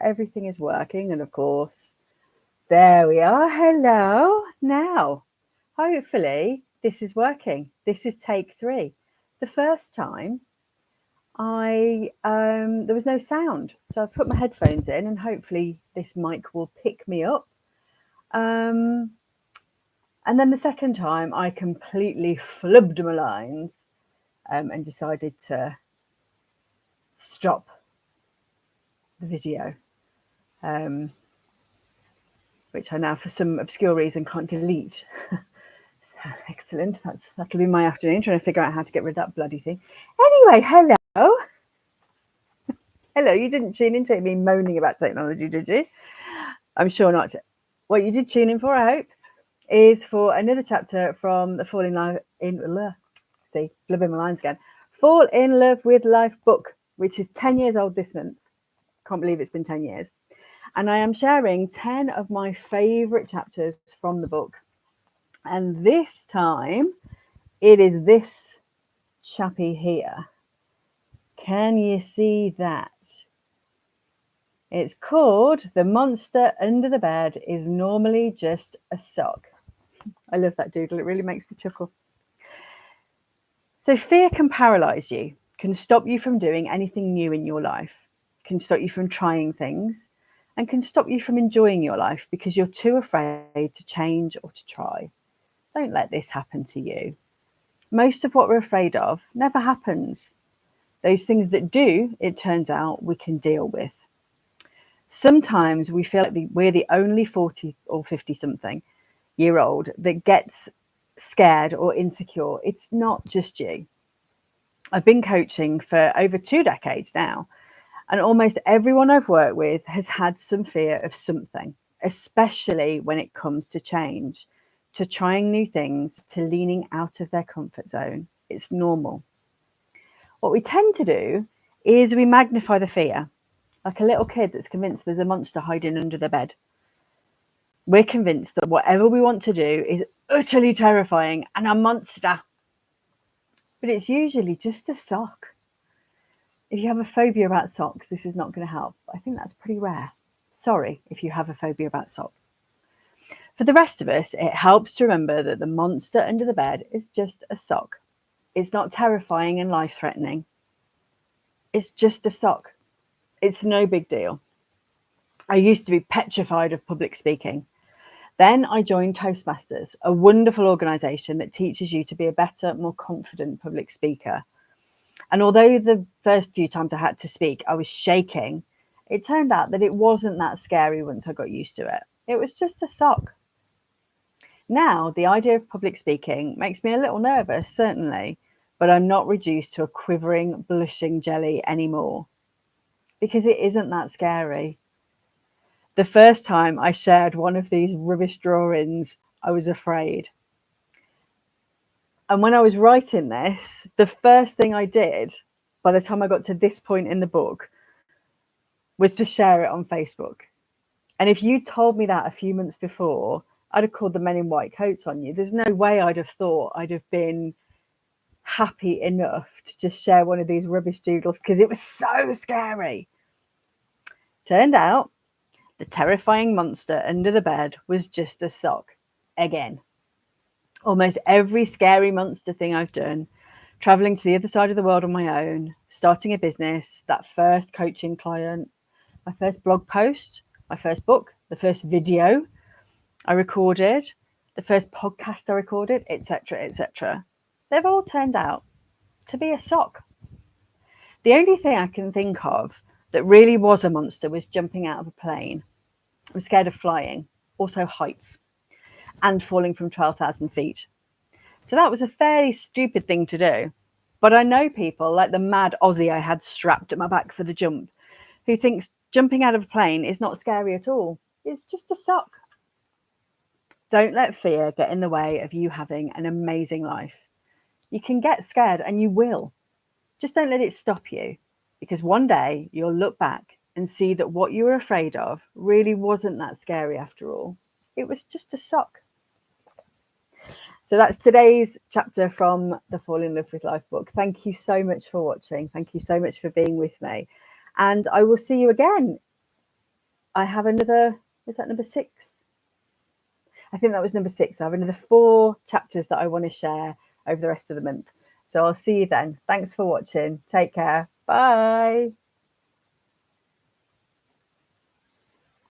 everything is working. And of course, there we are. Hello. Now, hopefully this is working. This is take 3. The first time I there was no sound. So I put my headphones in and hopefully this mic will pick me up. Um, and then the second time I completely flubbed my lines and decided to stop the video. Which I now, for some obscure reason, can't delete. So excellent. That'll be my afternoon, trying to figure out how to get rid of that bloody thing. Anyway, hello. Hello, you didn't tune in to me moaning about technology, did you? I'm sure not. What you did tune in for, I hope, is for another chapter from the Fall in Love blubbing my lines again. Fall in Love with Life book, which is 10 years old this month. Can't believe it's been 10 years. And I am sharing 10 of my favourite chapters from the book. And this time, it is this chappy here. Can you see that? It's called The Monster Under the Bed is Normally Just a Sock. I love that doodle. It really makes me chuckle. So fear can paralyse you, can stop you from doing anything new in your life, can stop you from trying things, and can stop you from enjoying your life because you're too afraid to change or to try. Don't let this happen to you. Most of what we're afraid of never happens. Those things that do, it turns out, we can deal with. Sometimes we feel like we're the only 40 or 50 something year old that gets scared or insecure. It's not just you. I've been coaching for over 2 decades now, and almost everyone I've worked with has had some fear of something, especially when it comes to change, to trying new things, to leaning out of their comfort zone. It's normal. What we tend to do is we magnify the fear, like a little kid that's convinced there's a monster hiding under the bed. We're convinced that whatever we want to do is utterly terrifying and a monster. But it's usually just a sock. If you have a phobia about socks, this is not going to help. I think that's pretty rare. Sorry if you have a phobia about socks. For the rest of us, it helps to remember that the monster under the bed is just a sock. It's not terrifying and life-threatening. It's just a sock. It's no big deal. I used to be petrified of public speaking. Then I joined Toastmasters, a wonderful organisation that teaches you to be a better, more confident public speaker. And although the first few times I had to speak, I was shaking, it turned out that it wasn't that scary once I got used to it. It was just a sock. Now, the idea of public speaking makes me a little nervous, certainly, but I'm not reduced to a quivering, blushing jelly anymore, because it isn't that scary. The first time I shared one of these rubbish drawings, I was afraid. And when I was writing this, the first thing I did, by the time I got to this point in the book, was to share it on Facebook. And if you told me that a few months before, I'd have called the men in white coats on you. There's no way I'd have thought I'd have been happy enough to just share one of these rubbish doodles because it was so scary. Turned out the terrifying monster under the bed was just a sock. Again. Almost every scary monster thing I've done, traveling to the other side of the world on my own, starting a business, that first coaching client, my first blog post, my first book, the first video I recorded, the first podcast I recorded, etc., etc. They've all turned out to be a sock. The only thing I can think of that really was a monster was jumping out of a plane. I'm scared of flying, also heights, and falling from 12,000 feet. So that was a fairly stupid thing to do. But I know people like the mad Aussie I had strapped at my back for the jump, who thinks jumping out of a plane is not scary at all. It's just a sock. Don't let fear get in the way of you having an amazing life. You can get scared, and you will. Just don't let it stop you, because one day you'll look back and see that what you were afraid of really wasn't that scary after all. It was just a sock. So that's today's chapter from the Fall in Love with Life book. Thank you so much for watching. Thank you so much for being with me. And I will see you again I have another, was that number 6? I think that was number 6. I have another 4 chapters that I want to share over the rest of the month. So I'll see you then. Thanks for watching. Take care. Bye.